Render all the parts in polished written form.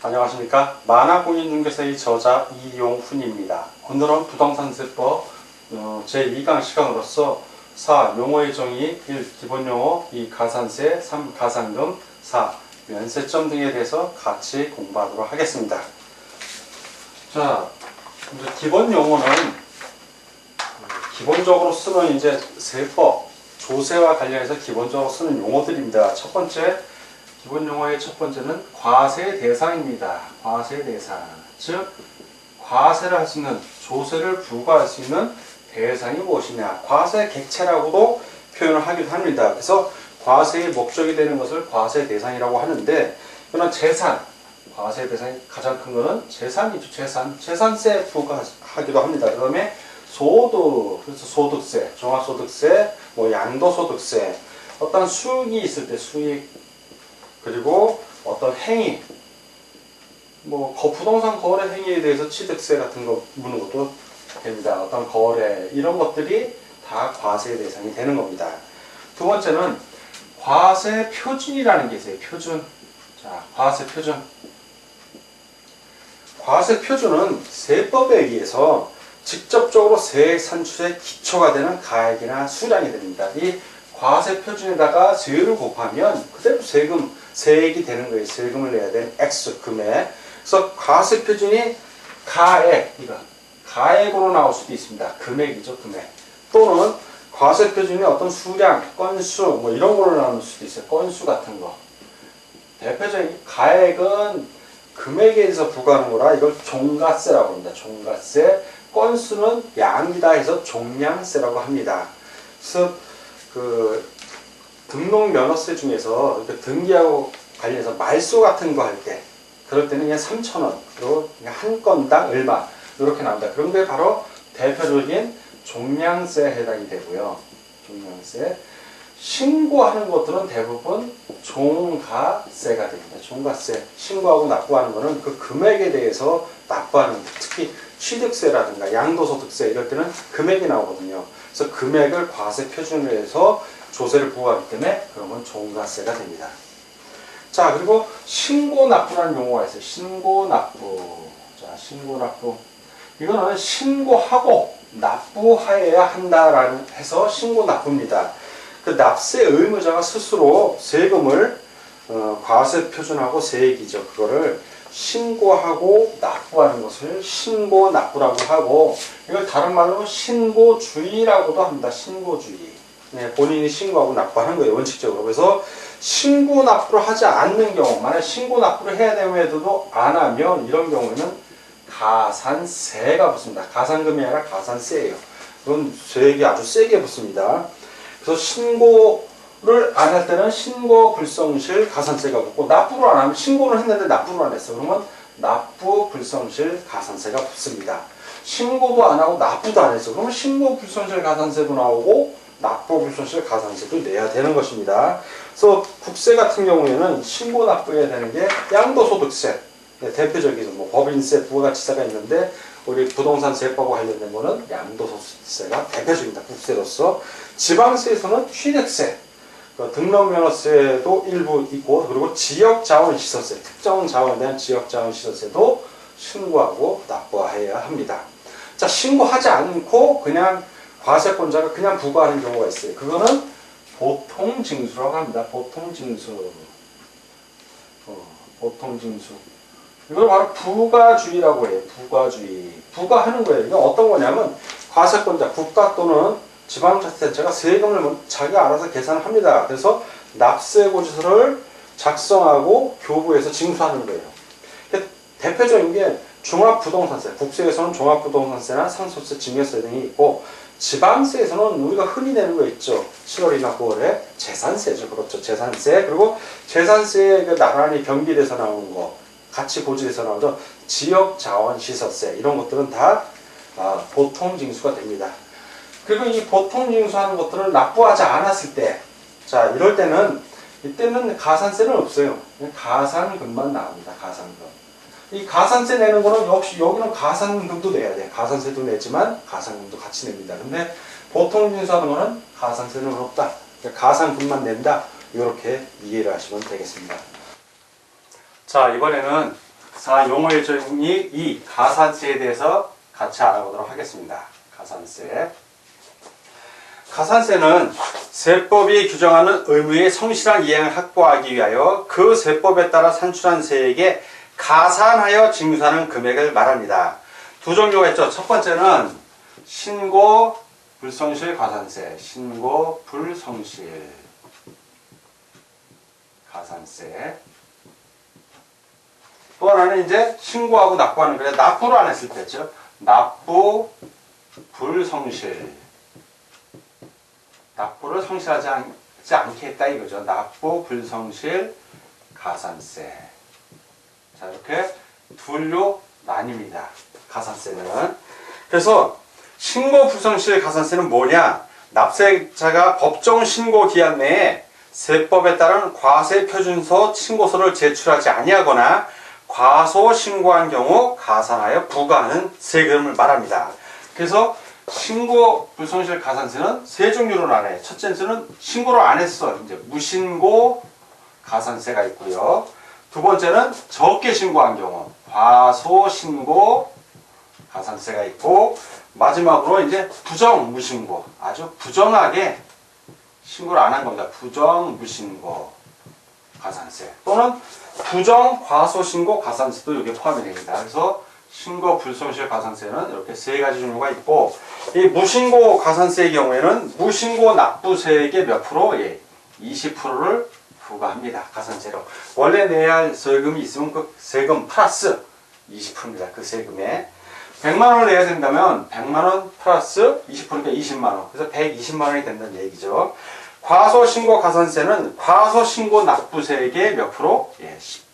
안녕하십니까. 만화공인중개사의 저자 이용훈입니다. 오늘은 부동산세법 제2강 시간으로서 4. 용어의 정의 1. 기본용어 2. 가산세 3. 가산금 4. 면세점 등에 대해서 같이 공부하도록 하겠습니다. 자, 이제 기본용어는 기본적으로 쓰는 이제 세법, 조세와 관련해서 기본적으로 쓰는 용어들입니다. 첫 번째, 기본 용어의 첫 번째는 과세 대상입니다. 과세 대상. 즉, 과세를 할 수 있는, 조세를 부과할 수 있는 대상이 무엇이냐. 과세 객체라고도 표현을 하기도 합니다. 그래서 과세의 목적이 되는 것을 과세 대상이라고 하는데, 이거는 재산, 과세 대상이 가장 큰 것은 재산이죠. 재산세 부과하기도 합니다. 그 다음에 소득, 그래서 소득세, 종합소득세, 양도소득세, 어떤 수익이 있을 때 수익, 그리고 어떤 행위, 부동산 거래 행위에 대해서 취득세 같은 거 묻는 것도 됩니다. 어떤 거래, 이런 것들이 다 과세 대상이 되는 겁니다. 두 번째는 과세 표준이라는 게 있어요. 표준. 자, 과세 표준. 과세 표준은 세법에 의해서 직접적으로 세 산출의 기초가 되는 가액이나 수량이 됩니다. 이 과세 표준에다가 세율을 곱하면 그대로 세액이 되는 거예요. 세금을 내야 되는 액수, 금액. 그래서 과세 표준이 가액으로 나올 수도 있습니다. 금액이죠, 금액. 또는 과세 표준이 어떤 수량, 건수, 이런 걸로 나올 수도 있어요. 건수 같은 거. 대표적인 가액은 금액에 대해서 부과하는 거라 이걸 종가세라고 합니다. 종가세. 건수는 양이다 해서 종량세라고 합니다. 그래서 등록 면허세 중에서 등기하고 관련해서 말소 같은 거 할 때, 그럴 때는 그냥 3,000원, 그리고 그냥 한 건당 얼마, 이렇게 나옵니다. 그런 게 바로 대표적인 종량세에 해당이 되고요. 종량세. 신고하는 것들은 대부분 종가세가 됩니다. 종가세. 신고하고 납부하는 것은 그 금액에 대해서 납부하는, 특히 취득세라든가 양도소득세 이럴 때는 금액이 나오거든요. 그래서 금액을 과세 표준으로 해서 조세를 부과하기 때문에 그러면 종가세가 됩니다. 자, 그리고 신고납부라는 용어가 있어요. 신고납부. 자, 신고납부. 이거는 신고하고 납부하여야 한다라는 해서 신고납부입니다. 그 납세 의무자가 스스로 세금을 과세 표준하고 세액이죠. 그거를 신고하고 납부하는 것을 신고납부라고 하고, 이걸 다른 말로 신고주의라고도 합니다. 신고주의. 네, 본인이 신고하고 납부하는 거예요, 원칙적으로. 그래서 신고납부를 하지 않는 경우, 만약 신고납부를 해야 됨에도 안 하면 이런 경우에는 가산세가 붙습니다. 가산금이 아니라 가산세예요. 그건 세액이 아주 세게 붙습니다. 그래서 신고를 안 할 때는 신고 불성실 가산세가 붙고, 납부를 안 하면, 신고를 했는데 납부를 안 했어. 그러면 납부 불성실 가산세가 붙습니다. 신고도 안 하고 납부도 안 했어. 그러면 신고 불성실 가산세도 나오고 납부 불성실 가산세도 내야 되는 것입니다. 그래서 국세 같은 경우에는 신고 납부해야 되는 게 양도소득세. 네, 대표적이죠. 법인세, 부가가치세가 있는데 우리 부동산 세법과 관련된 거는 양도소득세가 대표적입니다. 국세로서. 지방세에서는 취득세, 등록면허세도 일부 있고, 그리고 지역자원시설세, 특정 자원에 대한 지역자원시설세도 신고하고 납부해야 합니다. 자, 신고하지 않고 그냥 과세권자가 그냥 부과하는 경우가 있어요. 그거는 보통징수라고 합니다. 보통징수. 보통징수. 이걸 바로 부과주의라고 해요. 부과주의. 부과하는 거예요. 이건 어떤 거냐면, 과세권자, 국가 또는 지방자치단체가 세금을 자기가 알아서 계산을 합니다. 그래서 납세고지서를 작성하고 교부해서 징수하는 거예요. 대표적인 게 종합부동산세. 국세에서는 종합부동산세나 상속세, 증여세 등이 있고, 지방세에서는 우리가 흔히 내는 거 있죠. 7월이나 9월에 재산세죠. 그렇죠. 재산세. 그리고 재산세에 나란히 병기돼서 나오는 거, 같이 고지돼서 나오죠. 지역자원시설세. 이런 것들은 다 보통징수가 됩니다. 그리고 이 보통징수하는 것들을 납부하지 않았을 때, 자, 이럴 때는, 이때는 가산세는 없어요. 가산금만 나옵니다. 가산금. 이 가산세 내는 거는 역시 여기는 가산금도 내야 돼. 가산세도 내지만 가산금도 같이 냅니다. 근데 보통징수하는 거는 가산세는 없다. 가산금만 낸다. 이렇게 이해를 하시면 되겠습니다. 자, 이번에는 용어의 정의 이 가산세에 대해서 같이 알아보도록 하겠습니다. 가산세. 가산세는 세법이 규정하는 의무의 성실한 이행을 확보하기 위하여 그 세법에 따라 산출한 세액에 가산하여 징수하는 금액을 말합니다. 두 종류가 있죠. 첫 번째는 신고 불성실 가산세, 신고 불성실 가산세. 또 하나는 이제 신고하고 납부하는 거예요. 납부를 안 했을 때죠. 납부 불성실. 납부를 성실하지 않게 했다 이거죠. 납부 불성실 가산세. 자, 이렇게 둘로 나뉩니다. 가산세는. 그래서 신고 불성실 가산세는 뭐냐? 납세자가 법정 신고 기한 내에 세법에 따른 과세 표준서 신고서를 제출하지 아니하거나 과소 신고한 경우 가산하여 부과하는 세금을 말합니다. 그래서 신고 불성실 가산세는 세 종류로 나눠요. 첫째는 신고를 안 했어. 이제 무신고 가산세가 있고요. 두 번째는 적게 신고한 경우 과소 신고 가산세가 있고, 마지막으로 이제 부정 무신고, 아주 부정하게 신고를 안 한 겁니다. 부정 무신고 가산세 또는 부정 과소 신고 가산세도 여기에 포함이 됩니다. 그래서 신고 불성실 가산세는 이렇게 세 가지 종류가 있고, 이 무신고 가산세의 경우에는 무신고 납부세액의 몇 프로? 20%를 부과합니다. 가산세로. 원래 내야 할 세금이 있으면 그 세금 플러스 20%입니다. 그 세금에 100만 원을 내야 된다면 100만 원 플러스 20%니까 20만 원. 그래서 120만 원이 된다는 얘기죠. 과소신고 가산세는 과소신고 납부세액의 몇 프로?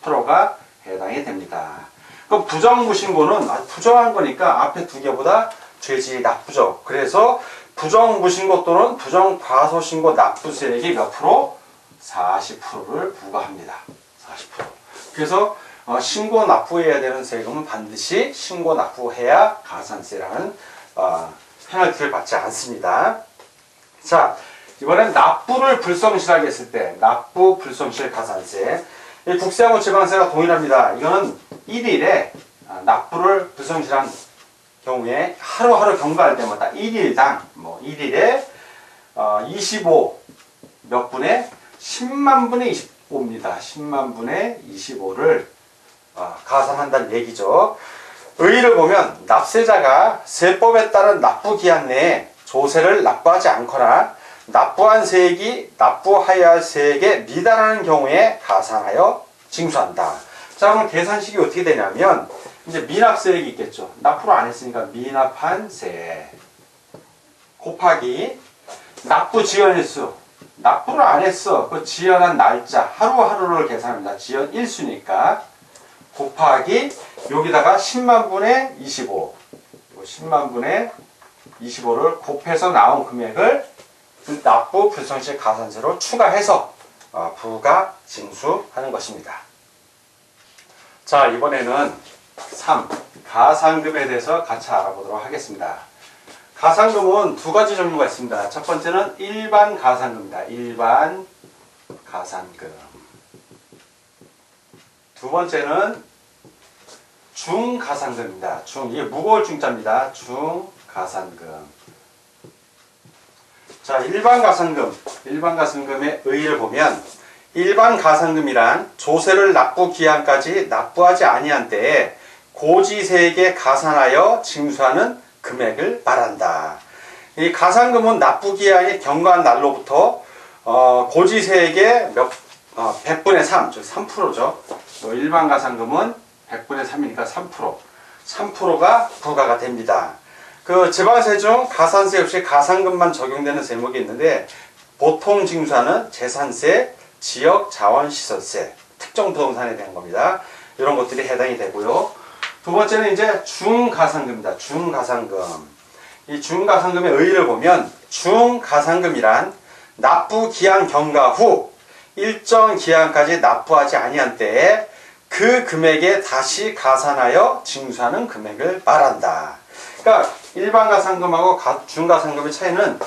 10%가 해당이 됩니다. 그럼 부정무신고는 부정한 거니까 앞에 두 개보다 죄질이 나쁘죠. 그래서 부정무신고 또는 부정과소신고 납부세액이 몇 프로? 40%를 부과합니다. 40%. 그래서 신고 납부해야 되는 세금은 반드시 신고 납부해야 가산세라는 페널티를 받지 않습니다. 자, 이번엔 납부를 불성실하게 했을 때 납부 불성실 가산세. 이 국세하고 지방세가 동일합니다. 이거는 1일에 납부를 불성실한 경우에 하루하루 경과할 때마다 1일당 1일에 25 몇 분의 10만 분의 25입니다. 10만 분의 25를 가산한다는 얘기죠. 의의를 보면 납세자가 세법에 따른 납부기한 내에 조세를 납부하지 않거나 납부한 세액이 납부하여야 할 세액에 미달하는 경우에 가산하여 징수한다. 자, 그럼 계산식이 어떻게 되냐면 이제 미납세액이 있겠죠. 납부를 안 했으니까 미납한 세 곱하기 납부 지연일수. 납부를 안 했어. 그 지연한 날짜 하루하루를 계산합니다. 지연 일수니까 곱하기 여기다가 10만 분의 25 10만 분의 25를 곱해서 나온 금액을 납부 불성실 가산세로 추가해서 부과 징수하는 것입니다. 자, 이번에는 3. 가산금에 대해서 같이 알아보도록 하겠습니다. 가산금은 두 가지 종류가 있습니다. 첫 번째는 일반 가산금입니다. 일반 가산금. 두 번째는 중가산금입니다. 이게 무거울 중자입니다. 중가산금. 자, 일반 가산금의 의의를 보면 일반 가산금이란 조세를 납부 기한까지 납부하지 아니한 때에 고지세액에 가산하여 징수하는 금액을 말한다. 이 가산금은 납부 기한이 경과한 날로부터 고지세액의 100분의 3, 즉 3%죠. 일반 가산금은 100분의 3이니까 3%가 부과가 됩니다. 그 지방세 중 가산세 없이 가산금만 적용되는 세목이 있는데 보통 징수하는 재산세, 지역자원시설세, 특정 부동산에 대한 겁니다. 이런 것들이 해당이 되고요. 두 번째는 이제 중가산금입니다. 중가산금. 이 중가산금의 의의를 보면 중가산금이란 납부 기한 경과 후 일정 기한까지 납부하지 아니한 때에 그 금액에 다시 가산하여 징수하는 금액을 말한다. 그러니까 일반 가산금하고 중가산금의 차이는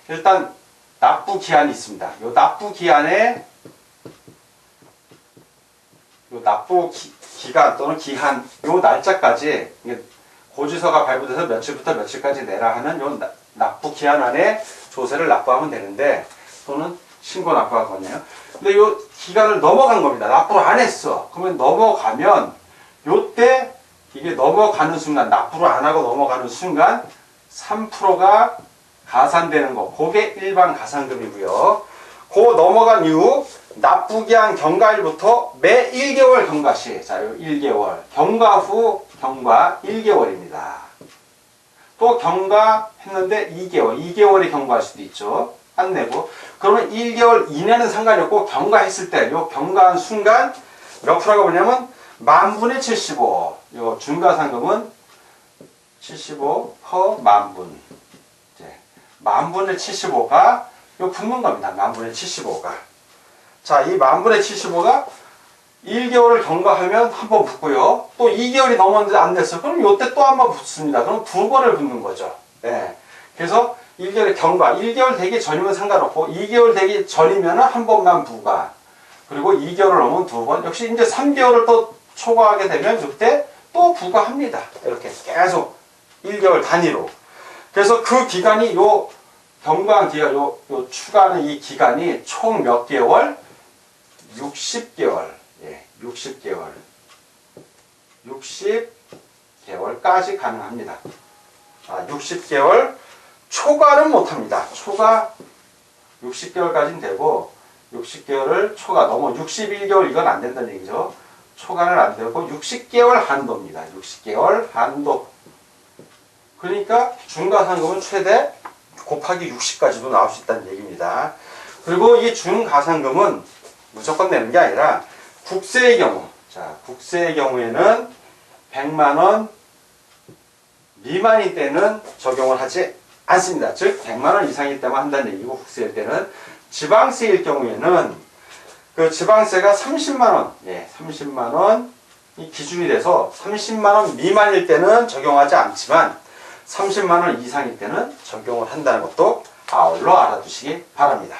일단 납부 기한이 있습니다. 요 납부 기한에 요 납부 기간 또는 기한 요 날짜까지 고지서가 발부돼서 며칠부터 며칠까지 내라 하는 요 납부 기한 안에 조세를 납부하면 되는데 또는 신고 납부하거든요. 근데 요 기간을 넘어간 겁니다. 납부를 안 했어. 그러면 넘어가면 요때 이게 넘어가는 순간 납부를 안 하고 넘어가는 순간 3%가 가산되는 거. 그게 일반 가산금이고요. 그 넘어간 이후 납부기한 경과일부터 매 1개월 경과시. 자, 요 1개월. 경과 후 경과 1개월입니다. 또 경과했는데 2개월. 2개월이 경과할 수도 있죠. 안 내고. 그러면 1개월 이내는 상관이 없고 경과했을 때 요 경과한 순간 몇 프로가 뭐냐면 10,000분의 75. 요 중과상금은 75 per 10,000분. 이제 10,000분의 75가 요 붙는 겁니다. 10,000분의 75가. 자, 이 10,000분의 75가 1개월을 경과하면 한 번 붙고요. 또 2개월이 넘었는데 안 됐어. 그럼 요때 또 한 번 붙습니다. 그럼 두 번을 붙는 거죠. 네. 그래서 1개월 경과. 1개월 되기 전이면 상관없고 2개월 되기 전이면 한 번만 부과. 그리고 2개월을 넘으면 두 번. 역시 이제 3개월을 또 초과하게 되면 이때 또 부과합니다. 이렇게 계속 1개월 단위로. 그래서 그 기간이 요 경과한 기간, 요 추가하는 이 기간이 총 몇 개월? 60개월. 예, 60개월. 60개월까지 가능합니다. 60개월 초과는 못합니다. 초과 60개월까지는 되고 60개월을 초과 넘어 61개월 이건 안 된다는 얘기죠. 초과는 안 되고 60개월 한도입니다. 60개월 한도. 그러니까 중과상금은 최대 곱하기 60까지도 나올 수 있다는 얘기입니다. 그리고 이 중과상금은 무조건 내는 게 아니라 국세의 경우, 자, 국세의 경우에는 100만 원 미만일 때는 적용을 하지 않습니다. 즉 100만 원 이상일 때만 한다는 얘기고 국세일 때는 지방세일 경우에는 그 지방세가 30만 원, 예, 30만 원이 기준이 돼서 30만 원 미만일 때는 적용하지 않지만 30만 원 이상일 때는 적용을 한다는 것도 아울러 알아두시기 바랍니다.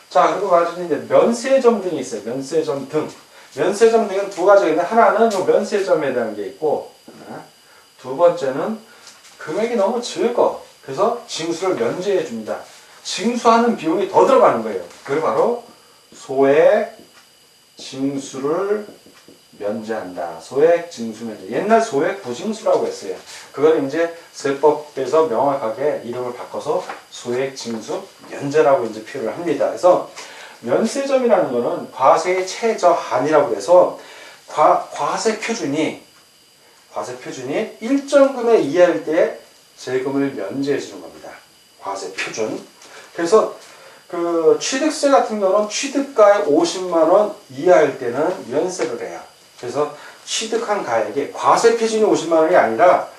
자, 그리고 마지막에 이제 면세점 등이 있어요. 면세점 등. 면세점 등은 두 가지가 있는데 하나는 요 면세점에 대한 게 있고 두 번째는 금액이 너무 적어. 그래서 징수를 면제해 줍니다. 징수하는 비용이 더 들어가는 거예요. 그게 바로 소액 징수를 면제한다. 소액 징수 면제. 옛날 소액 부징수라고 했어요. 그걸 이제 세법에서 명확하게 이름을 바꿔서 소액 징수 면제라고 이제 표현을 합니다. 그래서 면세점이라는 거는 과세의 최저한이라고 해서 과세 표준이 일정 금액 이하일 때 세금을 면제해 주는 겁니다. 과세 표준. 그래서 그 취득세 같은 경우는 취득가액 50만 원 이하일 때는 면세를 해요. 그래서 취득한 가액이 과세 표준이 50만 원이 아니라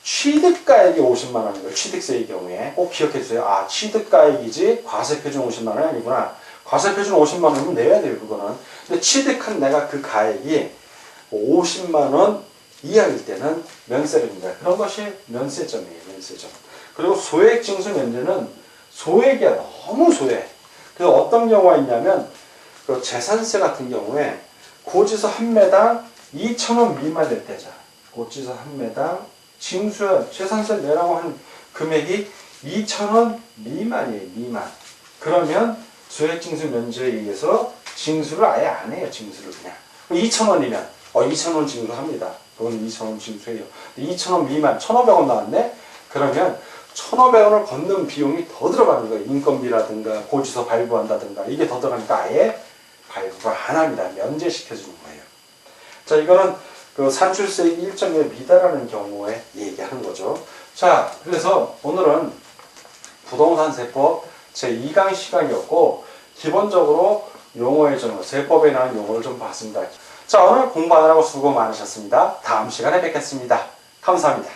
취득가액이 50만 원인 거예요. 취득세의 경우에 꼭 기억해 주세요. 취득가액이지 과세 표준 50만 원이 아니구나. 과세 표준 50만 원이면 내야 돼요. 그거는. 근데 취득한 내가 그 가액이 50만 원 이하일 때는 면세를 합니다. 그런 것이 면세점이에요. 면세점. 그리고 소액 징수 면제는 소액이야. 너무 소액. 그래서 어떤 경우가 있냐면 그 재산세 같은 경우에 고지서 한 매당 2,000원 미만 될 때자. 고지서 한 매당 징수 재산세 내라고 한 금액이 2,000원 미만이에요. 미만. 그러면 소액징수 면제에 의해서 징수를 아예 안 해요. 징수를 그냥. 2,000원이면 2,000원 징수합니다. 그건 2,000원 징수해요. 2,000원 미만 1,500원 나왔네? 그러면 1,500원을 걷는 비용이 더 들어가는 거예요. 인건비라든가 고지서 발부한다든가 이게 더 들어가니까 아예 발부를 안 합니다. 면제시켜주는 거예요. 자, 이거는 그 산출세액이 일정에 미달하는 경우에 얘기하는 거죠. 자, 그래서 오늘은 부동산세법 제2강 시간이었고 기본적으로 용어의 전후, 세법에 대한 용어를 좀 봤습니다. 자, 오늘 공부하느라고 수고 많으셨습니다. 다음 시간에 뵙겠습니다. 감사합니다.